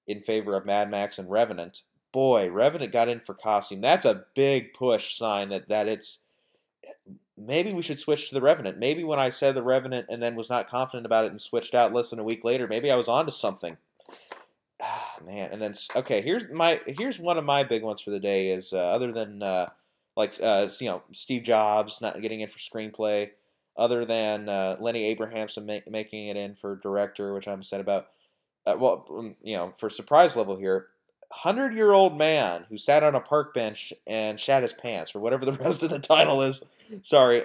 in favor of Mad Max and Revenant. Boy, Revenant got in for costume. That's a big push sign that it's... Maybe we should switch to the Revenant. Maybe when I said the Revenant and then was not confident about it and switched out less than a week later, maybe I was onto something. Ah, man. And then, okay, here's one of my big ones for the day is other than, Steve Jobs not getting in for screenplay, other than Lenny Abrahamson making it in for director, which I'm upset about. For surprise level here, 100-year-old man who sat on a park bench and shat his pants, or whatever the rest of the title is. Sorry,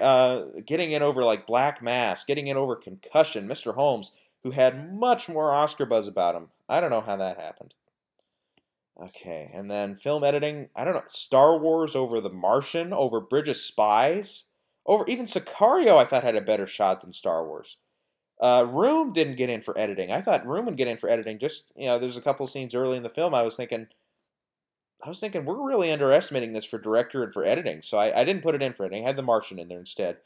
getting in over like Black Mass, getting in over Concussion, Mr. Holmes, who had much more Oscar buzz about him. I don't know how that happened. Okay, and then film editing, I don't know, Star Wars over The Martian, over Bridge of Spies. Over even Sicario, I thought had a better shot than Star Wars. Room didn't get in for editing. I thought Room would get in for editing. Just there's a couple scenes early in the film. I was thinking we're really underestimating this for director and for editing. So I didn't put it in for editing. I had The Martian in there instead.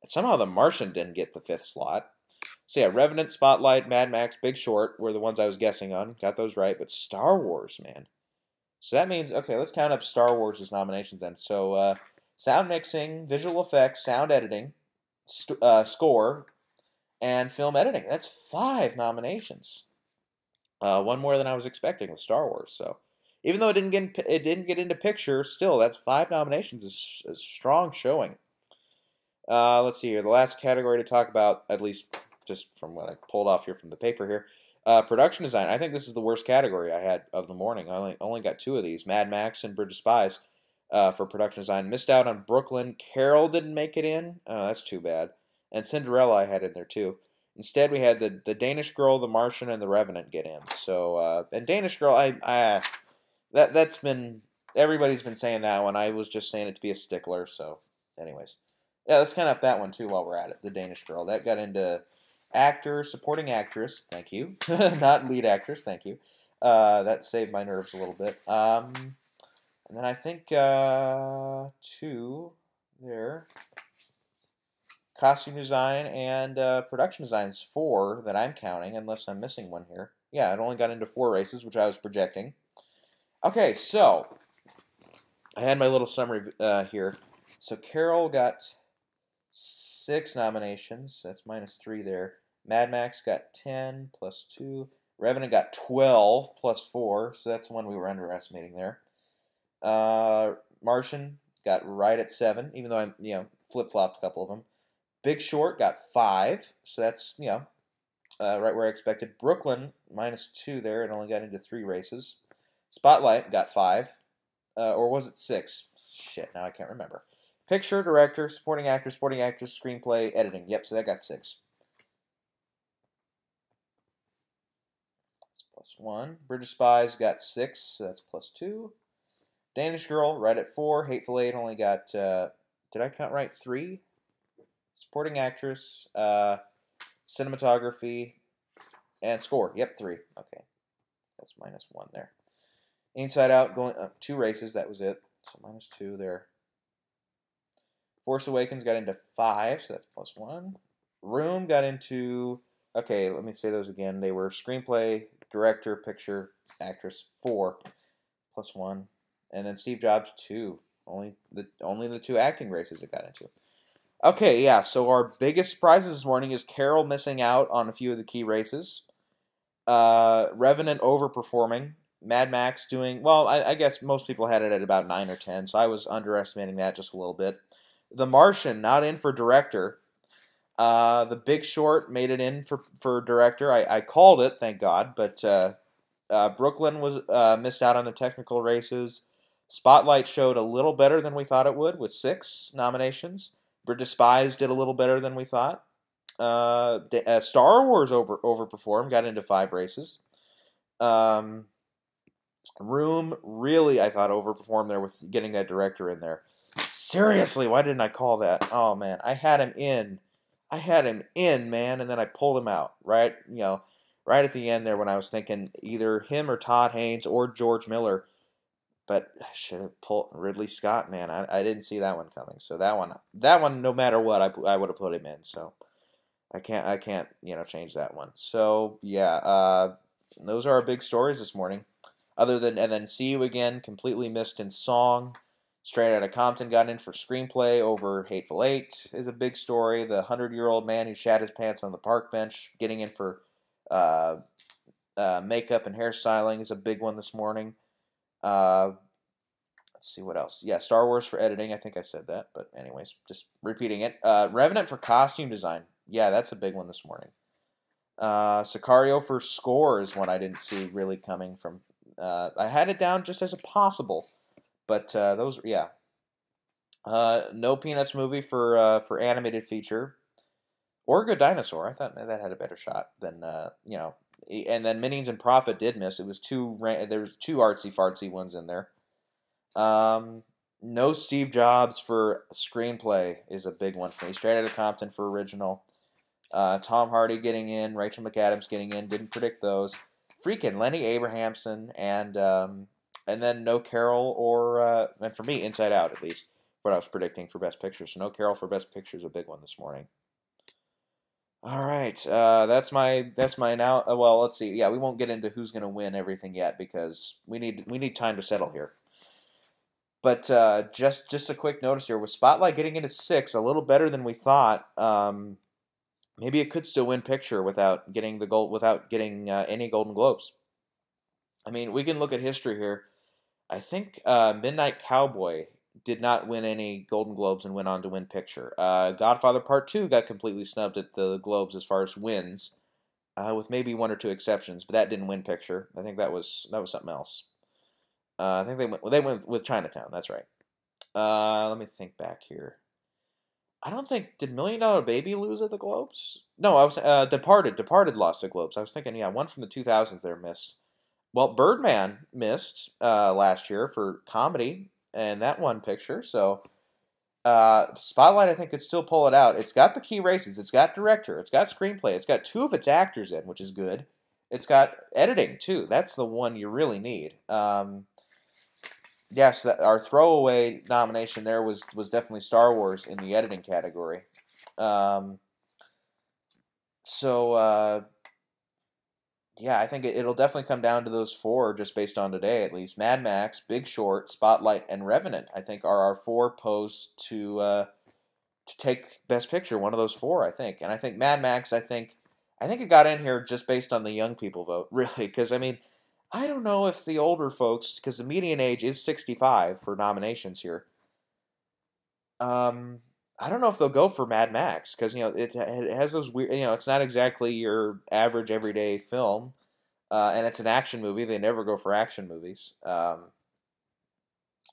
And somehow The Martian didn't get the 5th slot. So yeah, Revenant, Spotlight, Mad Max, Big Short were the ones I was guessing on. Got those right. But Star Wars, man. So that means okay. Let's count up Star Wars' nominations then. So. Sound mixing, visual effects, sound editing, score, and film editing. That's 5 nominations. One more than I was expecting with Star Wars. So, even though it didn't get into picture, still that's 5 nominations. Is a strong showing. Let's see here. The last category to talk about, at least just from what I pulled off here from the paper here, production design. I think this is the worst category I had of the morning. I only got 2 of these: Mad Max and Bridge of Spies. For production design. Missed out on Brooklyn. Carol didn't make it in. Oh, that's too bad. And Cinderella I had in there too. Instead, we had the Danish Girl, The Martian, and The Revenant get in. So, and Danish Girl, that's been, everybody's been saying that one. I was just saying it to be a stickler. So, anyways. Yeah, let's count up that one too while we're at it. The Danish Girl. That got into actor, supporting actress. Thank you. Not lead actress. Thank you. That saved my nerves a little bit. And then I think 2 there. Costume design and production design is 4 that I'm counting, unless I'm missing one here. Yeah, it only got into 4 races, which I was projecting. Okay, so I had my little summary here. So Carol got 6 nominations. That's -3 there. Mad Max got 10 plus 2. Revenant got 12 plus 4, so that's the one we were underestimating there. Martian got right at 7, even though I flip-flopped a couple of them. Big Short got 5, so that's right where I expected. Brooklyn -2 there, it only got into 3 races. Spotlight got 5, or was it 6? Shit, now I can't remember. Picture, director, supporting actress, screenplay, editing. Yep, so that got 6. That's +1. Bridge of Spies got 6, so that's +2. Danish Girl, right at 4. Hateful Eight only got, did I count right? 3? Supporting actress, cinematography, and score. Yep, 3. Okay. That's -1 there. Inside Out, going 2 races, that was it. So -2 there. Force Awakens got into 5, so that's +1. Room got into, okay, let me say those again. They were screenplay, director, picture, actress, 4, +1. And then Steve Jobs, 2. Only the 2 acting races it got into. Okay, yeah, so our biggest surprises this morning is Carol missing out on a few of the key races. Revenant overperforming. Mad Max doing, well, I guess most people had it at about 9 or 10, so I was underestimating that just a little bit. The Martian, not in for director. The Big Short made it in for director. I called it, thank God, but Brooklyn was missed out on the technical races. Spotlight showed a little better than we thought it would with 6 nominations. Bridge of Spies did a little better than we thought. Star Wars overperformed, got into 5 races. Room really, I thought, overperformed there with getting that director in there. Seriously, why didn't I call that? Oh man, I had him in. Man, and then I pulled him out. Right, right at the end there when I was thinking either him or Todd Haynes or George Miller. But I should have pulled Ridley Scott, man. I didn't see that one coming. So that one, no matter what, I would have put him in. So I can't, change that one. So yeah, those are our big stories this morning. And then See You Again, completely missed in song. Straight Outta Compton got in for screenplay over Hateful Eight is a big story. The 100-year-old man who shat his pants on the park bench getting in for makeup and hairstyling is a big one this morning. Let's see what else. Yeah, Star Wars for editing. I think I said that, but anyways, just repeating it. Revenant for costume design. Yeah, that's a big one this morning. Sicario for score is one I didn't see really coming from. I had it down just as a possible, but those, yeah. No Peanuts movie for animated feature, or Good Dinosaur. I thought that had a better shot than And then Minions and Profit did miss. It was there was 2 artsy fartsy ones in there. No Steve Jobs for screenplay is a big one for me. Straight Outta Compton for original. Tom Hardy getting in, Rachel McAdams getting in. Didn't predict those. Freaking Lenny Abrahamson and then no Carol or and for me Inside Out at least what I was predicting for Best Picture. So no Carol for Best Picture is a big one this morning. All right, that's my now. Well, let's see. Yeah, we won't get into who's going to win everything yet because we need time to settle here. But just a quick notice here with Spotlight getting into 6, a little better than we thought. Maybe it could still win picture without getting any Golden Globes. I mean, we can look at history here. I think Midnight Cowboy did not win any Golden Globes and went on to win picture. Godfather Part 2 got completely snubbed at the Globes as far as wins, with maybe 1 or 2 exceptions, but that didn't win picture. I think that was something else. I think they went with Chinatown. That's right. Let me think back here. I don't think, did $1 Million Baby lose at the Globes? No, I was Departed lost at Globes. I was thinking, yeah, one from the 2000s there missed. Well, Birdman missed last year for comedy, and that won picture. So Spotlight, I think, could still pull it out. It's got the key races. It's got director. It's got screenplay. It's got 2 of its actors in, which is good. It's got editing, too. That's the one you really need. Yes, our throwaway nomination there was definitely Star Wars in the editing category. Yeah, I think it'll definitely come down to those 4 just based on today at least. Mad Max, Big Short, Spotlight, and Revenant, I think, are our 4 posed to take Best Picture, one of those 4, I think. And I think Mad Max, I think it got in here just based on the young people vote, really, because, I mean, I don't know if the older folks, because the median age is 65 for nominations here. I don't know if they'll go for Mad Max because it has those weird. It's not exactly your average everyday film, and it's an action movie. They never go for action movies.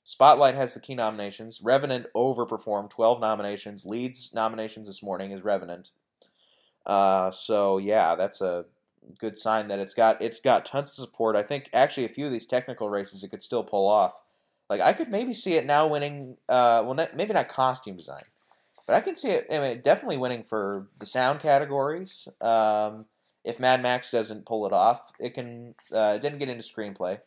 Spotlight has the key nominations. Revenant overperformed, 12 nominations. Leads nominations this morning is Revenant. So yeah, that's a good sign that it's got tons of support. I think actually a few of these technical races it could still pull off. Like I could maybe see it now winning. Maybe not costume design, but I can see it. I mean, definitely winning for the sound categories. If Mad Max doesn't pull it off, it can. It didn't get into screenplay.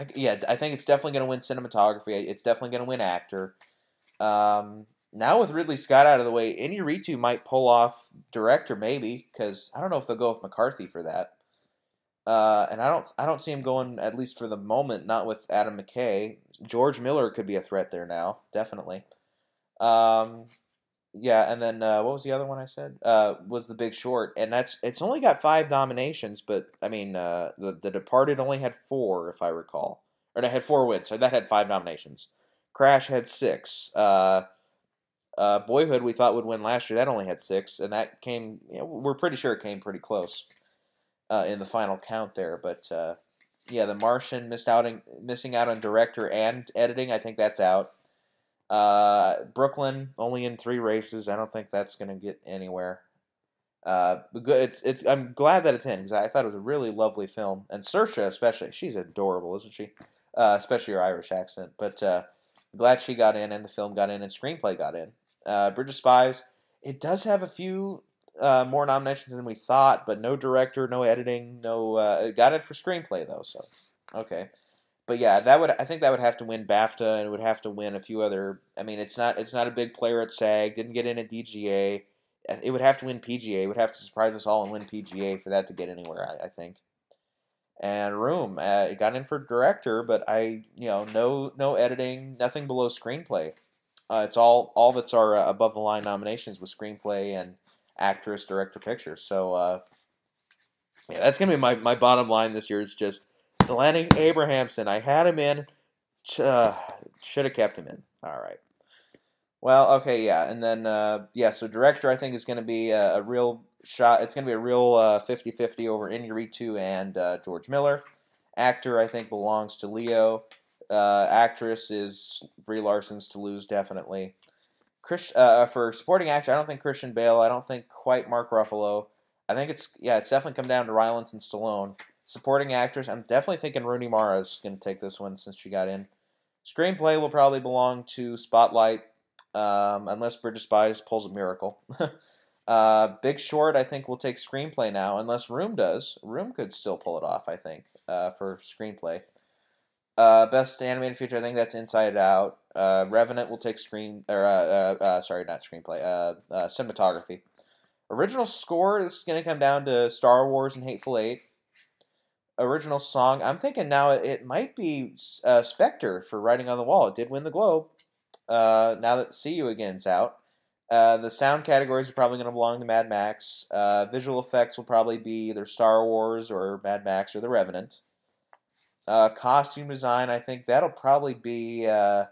I think it's definitely going to win cinematography. It's definitely going to win actor. Now with Ridley Scott out of the way, Inarritu might pull off director maybe, because I don't know if they'll go with McCarthy for that. And I don't see him going, at least for the moment, not with Adam McKay. George Miller could be a threat there now, definitely. Yeah, and then what was the other one I said? Was The Big Short, and it's only got 5 nominations, but I mean, the Departed only had 4, if I recall, or it had 4 wins, so that had 5 nominations. Crash had 6. Boyhood we thought would win last year, that only had 6, and that came. We're pretty sure it came pretty close in the final count there, but yeah, The Martian missing out on director and editing. I think that's out. Brooklyn only in 3 races. I don't think that's going to get anywhere. Good. I'm glad that it's in because I thought it was a really lovely film, and Saoirse especially. She's adorable, isn't she? Especially her Irish accent. But glad she got in, and the film got in, and screenplay got in. Bridge of Spies. It does have a few more nominations than we thought, but no director, no editing, no. It got it for screenplay though, so okay. But yeah, I think that would have to win BAFTA, and it would have to win a few other. I mean, it's not a big player at SAG. Didn't get in at DGA. It would have to win PGA. It would have to surprise us all and win PGA for that to get anywhere. I think. And Room, it got in for director, but no editing, nothing below screenplay. It's all that's our above the line nominations with screenplay and actress, director, picture. So yeah, that's gonna be my bottom line this year. Is just Lenny Abrahamson. I had him in. Should have kept him in. All right. Well, okay, yeah, and then so director I think is going to be a real shot. It's going to be a real 50-50 over Inarritu and George Miller. Actor I think belongs to Leo. Actress is Brie Larson's to lose definitely. For supporting actor, I don't think Christian Bale. I don't think quite Mark Ruffalo. I think it's definitely come down to Rylance and Stallone. Supporting actress, I'm definitely thinking Rooney Mara is going to take this one since she got in. Screenplay will probably belong to Spotlight, unless Bridge of Spies pulls a miracle. Big Short, I think, will take screenplay now, unless Room does. Room could still pull it off, I think, for screenplay. Best animated feature, I think that's Inside Out. Revenant will take cinematography. Original score, this is going to come down to Star Wars and Hateful Eight. Original song, I'm thinking now it might be Spectre for Writing on the Wall. It did win the Globe. Now that See You Again's out. The sound categories are probably going to belong to Mad Max. Visual effects will probably be either Star Wars or Mad Max or The Revenant. Costume design, I think that'll probably be... I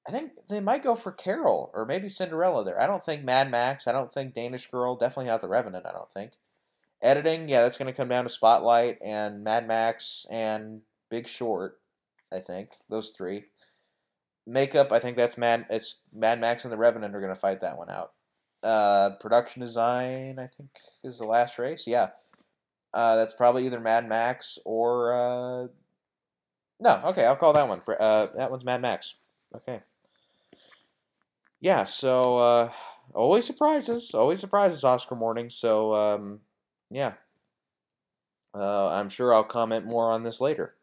think they might go for Carol or maybe Cinderella there. I don't think Mad Max. I don't think Danish Girl. Definitely not The Revenant, I don't think. Editing, yeah, that's going to come down to Spotlight and Mad Max and Big Short, I think. Those 3. Makeup, I think that's Mad Max and The Revenant are going to fight that one out. Production design, I think, is the last race. Yeah. That's probably either Mad Max or... No, okay, I'll call that one. That one's Mad Max. Okay. Yeah, so always surprises Oscar morning, so... yeah. I'm sure I'll comment more on this later.